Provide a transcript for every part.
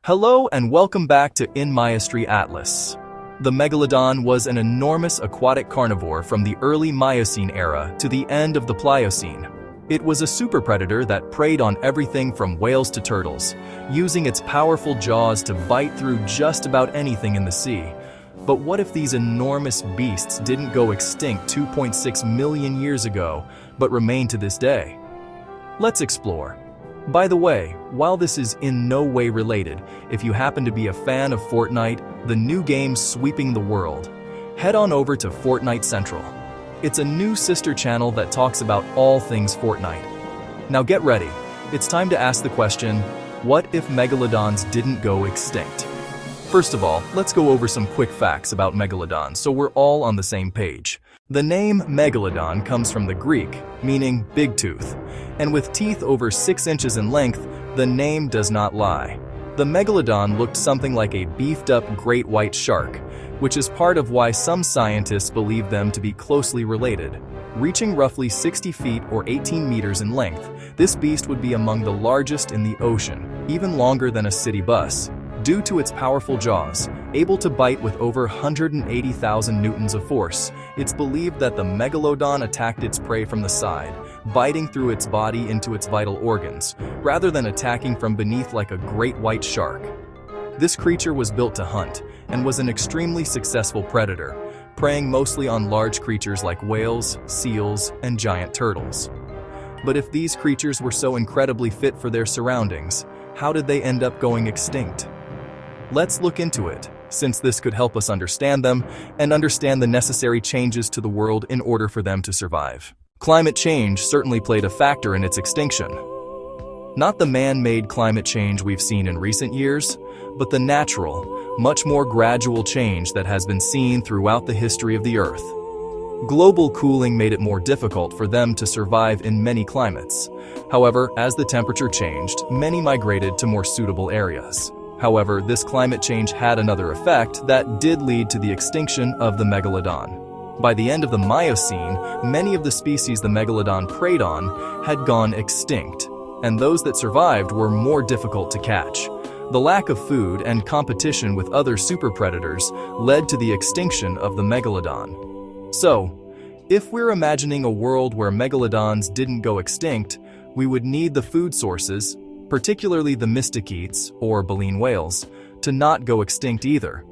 Hello and welcome back to In Mystery Atlas. The Megalodon was an enormous aquatic carnivore from the early Miocene era to the end of the Pliocene. It was a super predator that preyed on everything from whales to turtles, using its powerful jaws to bite through just about anything in the sea. But what if these enormous beasts didn't go extinct 2.6 million years ago, but remain to this day? Let's explore. By the way, while this is in no way related, if you happen to be a fan of Fortnite, the new game sweeping the world, head on over to Fortnite Central. It's a new sister channel that talks about all things Fortnite. Now get ready, it's time to ask the question, what if Megalodons didn't go extinct? First of all, let's go over some quick facts about Megalodons so we're all on the same page. The name Megalodon comes from the Greek, meaning big tooth, and with teeth over 6 inches in length, the name does not lie. The Megalodon looked something like a beefed-up great white shark, which is part of why some scientists believe them to be closely related. Reaching roughly 60 feet or 18 meters in length, this beast would be among the largest in the ocean, even longer than a city bus. Due to its powerful jaws, able to bite with over 180,000 newtons of force, it's believed that the Megalodon attacked its prey from the side, biting through its body into its vital organs, rather than attacking from beneath like a great white shark. This creature was built to hunt, and was an extremely successful predator, preying mostly on large creatures like whales, seals, and giant turtles. But if these creatures were so incredibly fit for their surroundings, how did they end up going extinct? Let's look into it, since this could help us understand them and understand the necessary changes to the world in order for them to survive. Climate change certainly played a factor in its extinction. Not the man-made climate change we've seen in recent years, but the natural, much more gradual change that has been seen throughout the history of the Earth. Global cooling made it more difficult for them to survive in many climates. However, as the temperature changed, many migrated to more suitable areas. However, this climate change had another effect that did lead to the extinction of the Megalodon. By the end of the Miocene, many of the species the Megalodon preyed on had gone extinct, and those that survived were more difficult to catch. The lack of food and competition with other super predators led to the extinction of the Megalodon. So, if we're imagining a world where Megalodons didn't go extinct, we would need the food sources, particularly the mysticetes, or baleen whales, to not go extinct either.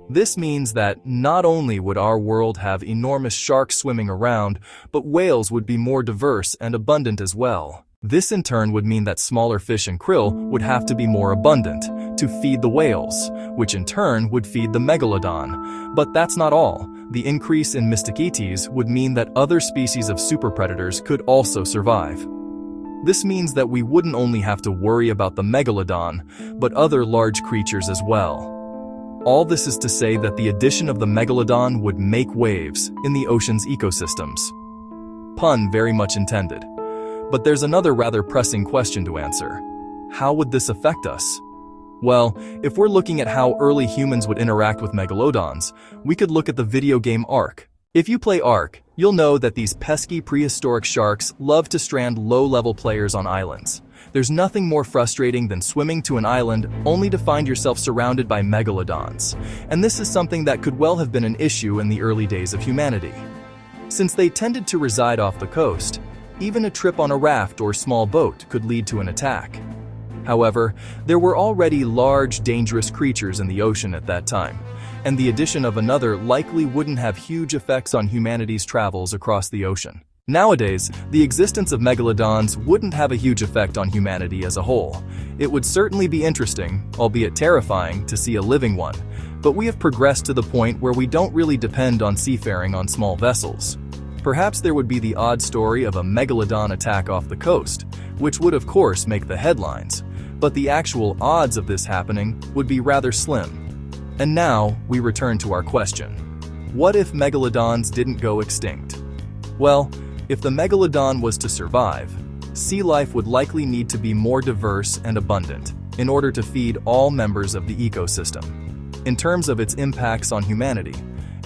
This means that not only would our world have enormous sharks swimming around, but whales would be more diverse and abundant as well. This in turn would mean that smaller fish and krill would have to be more abundant to feed the whales, which in turn would feed the Megalodon. But that's not all. The increase in mysticetes would mean that other species of super predators could also survive. This means that we wouldn't only have to worry about the Megalodon, but other large creatures as well. All this is to say that the addition of the Megalodon would make waves in the ocean's ecosystems. Pun very much intended. But there's another rather pressing question to answer. How would this affect us? Well, if we're looking at how early humans would interact with Megalodons, we could look at the video game Ark. If you play Ark, you'll know that these pesky prehistoric sharks love to strand low-level players on islands. There's nothing more frustrating than swimming to an island only to find yourself surrounded by Megalodons, and this is something that could well have been an issue in the early days of humanity. Since they tended to reside off the coast, even a trip on a raft or small boat could lead to an attack. However, there were already large, dangerous creatures in the ocean at that time, and the addition of another likely wouldn't have huge effects on humanity's travels across the ocean. Nowadays, the existence of Megalodons wouldn't have a huge effect on humanity as a whole. It would certainly be interesting, albeit terrifying, to see a living one, but we have progressed to the point where we don't really depend on seafaring on small vessels. Perhaps there would be the odd story of a Megalodon attack off the coast, which would of course make the headlines, but the actual odds of this happening would be rather slim. And now, we return to our question. What if Megalodons didn't go extinct? Well, if the Megalodon was to survive, sea life would likely need to be more diverse and abundant in order to feed all members of the ecosystem. In terms of its impacts on humanity,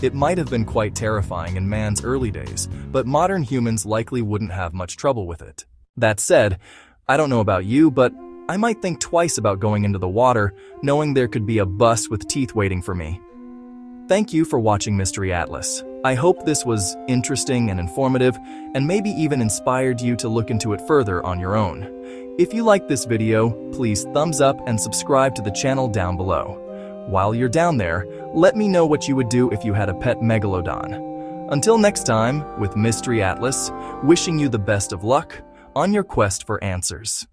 it might have been quite terrifying in man's early days, but modern humans likely wouldn't have much trouble with it. That said, I don't know about you, but I might think twice about going into the water, knowing there could be a bus with teeth waiting for me. Thank you for watching Mystery Atlas. I hope this was interesting and informative, and maybe even inspired you to look into it further on your own. If you liked this video, please thumbs up and subscribe to the channel down below. While you're down there, let me know what you would do if you had a pet megalodon. Until next time, with Mystery Atlas, wishing you the best of luck on your quest for answers.